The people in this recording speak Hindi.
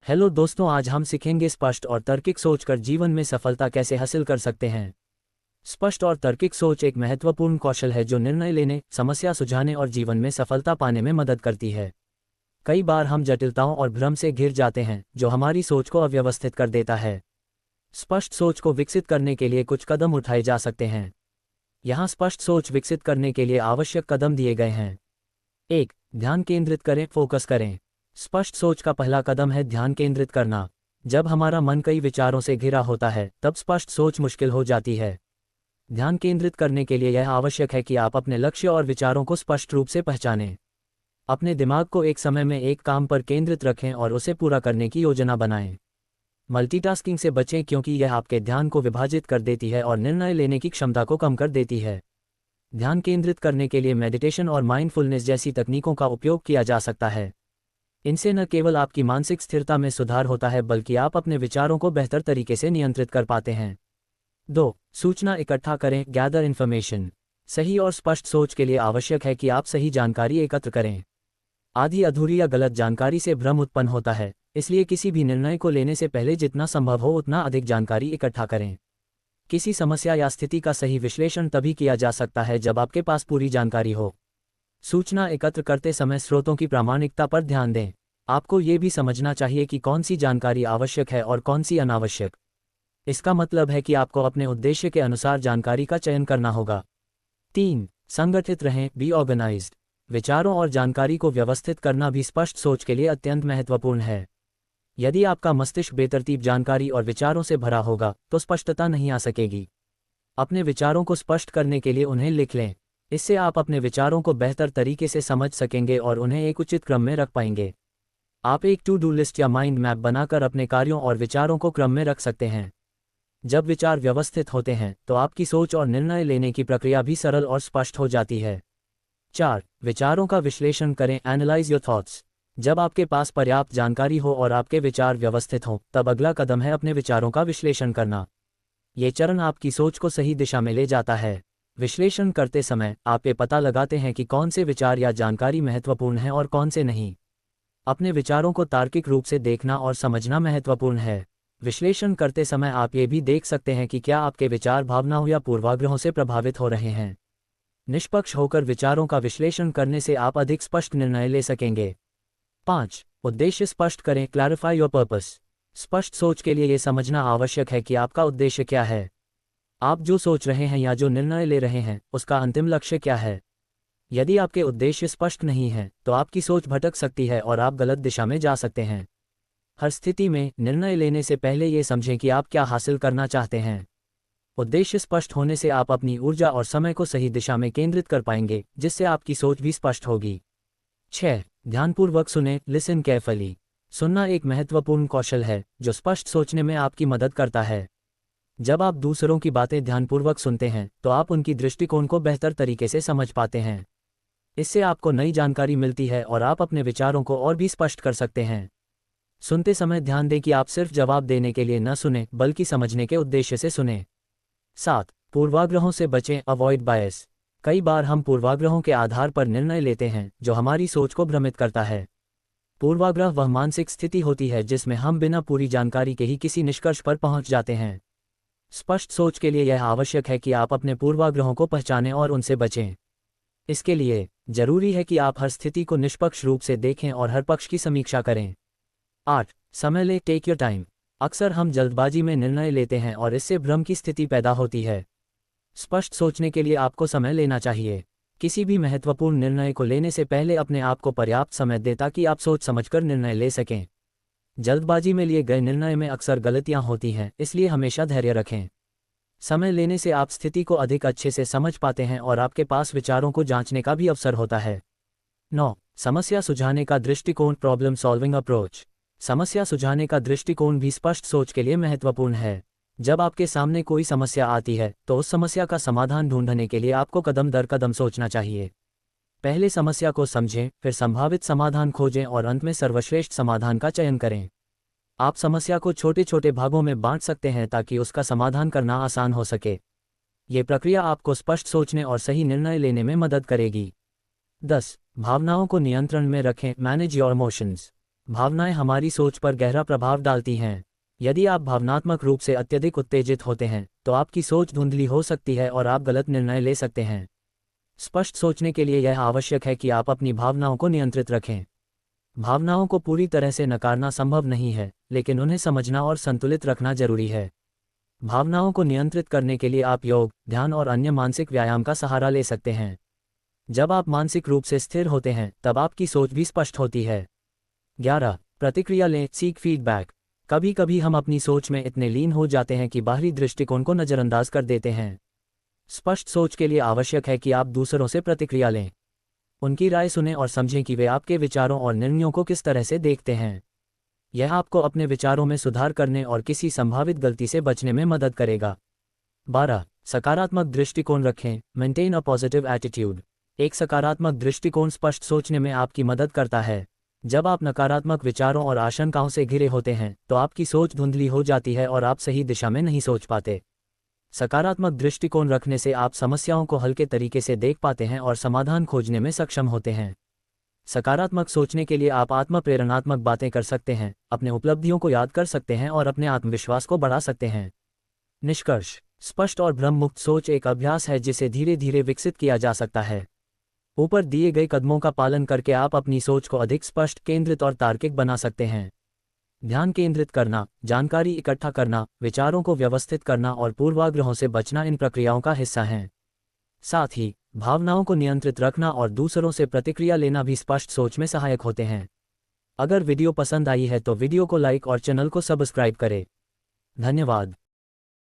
हेलो दोस्तों, आज हम सीखेंगे स्पष्ट और तार्किक सोचकर जीवन में सफलता कैसे हासिल कर सकते हैं। स्पष्ट और तार्किक सोच एक महत्वपूर्ण कौशल है जो निर्णय लेने, समस्या सुलझाने और जीवन में सफलता पाने में मदद करती है। कई बार हम जटिलताओं और भ्रम से घिर जाते हैं जो हमारी सोच को अव्यवस्थित कर देता है। स्पष्ट सोच को विकसित करने के लिए कुछ कदम उठाए जा सकते हैं। यहाँ स्पष्ट सोच विकसित करने के लिए आवश्यक कदम दिए गए हैं। 1. ध्यान केंद्रित करें, फोकस करें। स्पष्ट सोच का पहला कदम है ध्यान केंद्रित करना। जब हमारा मन कई विचारों से घिरा होता है तब स्पष्ट सोच मुश्किल हो जाती है। ध्यान केंद्रित करने के लिए यह आवश्यक है कि आप अपने लक्ष्य और विचारों को स्पष्ट रूप से पहचानें। अपने दिमाग को एक समय में एक काम पर केंद्रित रखें और उसे पूरा करने की योजना बनाएं। मल्टीटास्किंग से बचें क्योंकि यह आपके ध्यान को विभाजित कर देती है और निर्णय लेने की क्षमता को कम कर देती है। ध्यान केंद्रित करने के लिए मेडिटेशन और माइंडफुलनेस जैसी तकनीकों का उपयोग किया जा सकता है। इनसे न केवल आपकी मानसिक स्थिरता में सुधार होता है बल्कि आप अपने विचारों को बेहतर तरीके से नियंत्रित कर पाते हैं। 2. सूचना इकट्ठा करें, गैदर इन्फॉर्मेशन। सही और स्पष्ट सोच के लिए आवश्यक है कि आप सही जानकारी एकत्र करें। आधी अधूरी या गलत जानकारी से भ्रम उत्पन्न होता है, इसलिए किसी भी निर्णय को लेने से पहले जितना संभव हो उतना अधिक जानकारी इकट्ठा करें। किसी समस्या या स्थिति का सही विश्लेषण तभी किया जा सकता है जब आपके पास पूरी जानकारी हो। सूचना एकत्र करते समय स्रोतों की प्रामाणिकता पर ध्यान दें। आपको ये भी समझना चाहिए कि कौन सी जानकारी आवश्यक है और कौन सी अनावश्यक। इसका मतलब है कि आपको अपने उद्देश्य के अनुसार जानकारी का चयन करना होगा। 3. संगठित रहें, बी ऑर्गेनाइज्ड। विचारों और जानकारी को व्यवस्थित करना भी स्पष्ट सोच के लिए अत्यंत महत्वपूर्ण है। यदि आपका मस्तिष्क बेतरतीब जानकारी और विचारों से भरा होगा तो स्पष्टता नहीं आ सकेगी। अपने विचारों को स्पष्ट करने के लिए उन्हें लिख लें। इससे आप अपने विचारों को बेहतर तरीके से समझ सकेंगे और उन्हें एक उचित क्रम में रख पाएंगे। आप एक टू डू लिस्ट या माइंड मैप बनाकर अपने कार्यों और विचारों को क्रम में रख सकते हैं। जब विचार व्यवस्थित होते हैं तो आपकी सोच और निर्णय लेने की प्रक्रिया भी सरल और स्पष्ट हो जाती है। 4. विचारों का विश्लेषण करें, एनालाइज योर थॉट्स। जब आपके पास पर्याप्त जानकारी हो और आपके विचार व्यवस्थित हों तब अगला कदम है अपने विचारों का विश्लेषण करना। ये चरण आपकी सोच को सही दिशा में ले जाता है। विश्लेषण करते समय आप ये पता लगाते हैं कि कौन से विचार या जानकारी महत्वपूर्ण है और कौन से नहीं। अपने विचारों को तार्किक रूप से देखना और समझना महत्वपूर्ण है। विश्लेषण करते समय आप ये भी देख सकते हैं कि क्या आपके विचार भावनाओं या पूर्वाग्रहों से प्रभावित हो रहे हैं। निष्पक्ष होकर विचारों का विश्लेषण करने से आप अधिक स्पष्ट निर्णय ले सकेंगे। 5. उद्देश्य स्पष्ट करें, क्लैरिफाई योर पर्पस। स्पष्ट सोच के लिए ये समझना आवश्यक है कि आपका उद्देश्य क्या है। आप जो सोच रहे हैं या जो निर्णय ले रहे हैं उसका अंतिम लक्ष्य क्या है। यदि आपके उद्देश्य स्पष्ट नहीं है तो आपकी सोच भटक सकती है और आप गलत दिशा में जा सकते हैं। हर स्थिति में निर्णय लेने से पहले ये समझें कि आप क्या हासिल करना चाहते हैं। उद्देश्य स्पष्ट होने से आप अपनी ऊर्जा और समय को सही दिशा में केंद्रित कर पाएंगे, जिससे आपकी सोच भी स्पष्ट होगी। 6. ध्यानपूर्वक सुनें, लिसन केयरफुली। सुनना एक महत्वपूर्ण कौशल है जो स्पष्ट सोचने में आपकी मदद करता है। जब आप दूसरों की बातें ध्यानपूर्वक सुनते हैं तो आप उनकी दृष्टिकोण को बेहतर तरीके से समझ पाते हैं। इससे आपको नई जानकारी मिलती है और आप अपने विचारों को और भी स्पष्ट कर सकते हैं। सुनते समय ध्यान दें कि आप सिर्फ जवाब देने के लिए न सुनें बल्कि समझने के उद्देश्य से सुनें। 7. पूर्वाग्रहों से बचें, अवॉइड बायस। कई बार हम पूर्वाग्रहों के आधार पर निर्णय लेते हैं जो हमारी सोच को भ्रमित करता है। पूर्वाग्रह वह मानसिक स्थिति होती है जिसमें हम बिना पूरी जानकारी के ही किसी निष्कर्ष पर पहुंच जाते हैं। स्पष्ट सोच के लिए यह आवश्यक है कि आप अपने पूर्वाग्रहों को पहचानें और उनसे बचें। इसके लिए जरूरी है कि आप हर स्थिति को निष्पक्ष रूप से देखें और हर पक्ष की समीक्षा करें। 8. समय लें, टेक योर टाइम। अक्सर हम जल्दबाजी में निर्णय लेते हैं और इससे भ्रम की स्थिति पैदा होती है। स्पष्ट सोचने के लिए आपको समय लेना चाहिए। किसी भी महत्वपूर्ण निर्णय को लेने से पहले अपने आप को पर्याप्त समय दें ताकि आप सोच समझकर निर्णय ले सकें। जल्दबाजी में लिए गए निर्णय में अक्सर गलतियां होती हैं, इसलिए हमेशा धैर्य रखें। समय लेने से आप स्थिति को अधिक अच्छे से समझ पाते हैं और आपके पास विचारों को जांचने का भी अवसर होता है। 9. समस्या सुलझाने का दृष्टिकोण, प्रॉब्लम सॉल्विंग अप्रोच। समस्या सुलझाने का दृष्टिकोण भी स्पष्ट सोच के लिए महत्वपूर्ण है। जब आपके सामने कोई समस्या आती है तो उस समस्या का समाधान ढूंढने के लिए आपको कदम दर कदम सोचना चाहिए। पहले समस्या को समझें, फिर संभावित समाधान खोजें और अंत में सर्वश्रेष्ठ समाधान का चयन करें। आप समस्या को छोटे छोटे भागों में बांट सकते हैं ताकि उसका समाधान करना आसान हो सके। ये प्रक्रिया आपको स्पष्ट सोचने और सही निर्णय लेने में मदद करेगी। 10. भावनाओं को नियंत्रण में रखें, मैनेज योर इमोशंस। भावनाएं हमारी सोच पर गहरा प्रभाव डालती हैं। यदि आप भावनात्मक रूप से अत्यधिक उत्तेजित होते हैं तो आपकी सोच धुंधली हो सकती है और आप गलत निर्णय ले सकते हैं। स्पष्ट सोचने के लिए यह आवश्यक है कि आप अपनी भावनाओं को नियंत्रित रखें। भावनाओं को पूरी तरह से नकारना संभव नहीं है, लेकिन उन्हें समझना और संतुलित रखना जरूरी है। भावनाओं को नियंत्रित करने के लिए आप योग, ध्यान और अन्य मानसिक व्यायाम का सहारा ले सकते हैं। जब आप मानसिक रूप से स्थिर होते हैं तब आपकी सोच भी स्पष्ट होती है। 11. प्रतिक्रिया लें, सीक फीडबैक। कभी कभी हम अपनी सोच में इतने लीन हो जाते हैं कि बाहरी दृष्टिकोण को नज़रअंदाज कर देते हैं। स्पष्ट सोच के लिए आवश्यक है कि आप दूसरों से प्रतिक्रिया लें। उनकी राय सुनें और समझें कि वे आपके विचारों और निर्णयों को किस तरह से देखते हैं। यह आपको अपने विचारों में सुधार करने और किसी संभावित गलती से बचने में मदद करेगा। 12. सकारात्मक दृष्टिकोण रखें, मेंटेन अ पॉजिटिव एटीट्यूड। एक सकारात्मक दृष्टिकोण स्पष्ट सोचने में आपकी मदद करता है। जब आप नकारात्मक विचारों और आशंकाओं से घिरे होते हैं तो आपकी सोच धुंधली हो जाती है और आप सही दिशा में नहीं सोच पाते। सकारात्मक दृष्टिकोण रखने से आप समस्याओं को हल्के तरीके से देख पाते हैं और समाधान खोजने में सक्षम होते हैं। सकारात्मक सोचने के लिए आप आत्मप्रेरणात्मक बातें कर सकते हैं, अपने उपलब्धियों को याद कर सकते हैं और अपने आत्मविश्वास को बढ़ा सकते हैं। निष्कर्ष: स्पष्ट और भ्रम मुक्त सोच एक अभ्यास है जिसे धीरे धीरे विकसित किया जा सकता है। ऊपर दिए गए कदमों का पालन करके आप अपनी सोच को अधिक स्पष्ट, केंद्रित और तार्किक बना सकते हैं। ध्यान केंद्रित करना, जानकारी इकट्ठा करना, विचारों को व्यवस्थित करना और पूर्वाग्रहों से बचना इन प्रक्रियाओं का हिस्सा हैं। साथ ही भावनाओं को नियंत्रित रखना और दूसरों से प्रतिक्रिया लेना भी स्पष्ट सोच में सहायक होते हैं। अगर वीडियो पसंद आई है तो वीडियो को लाइक और चैनल को सब्सक्राइब करें। धन्यवाद।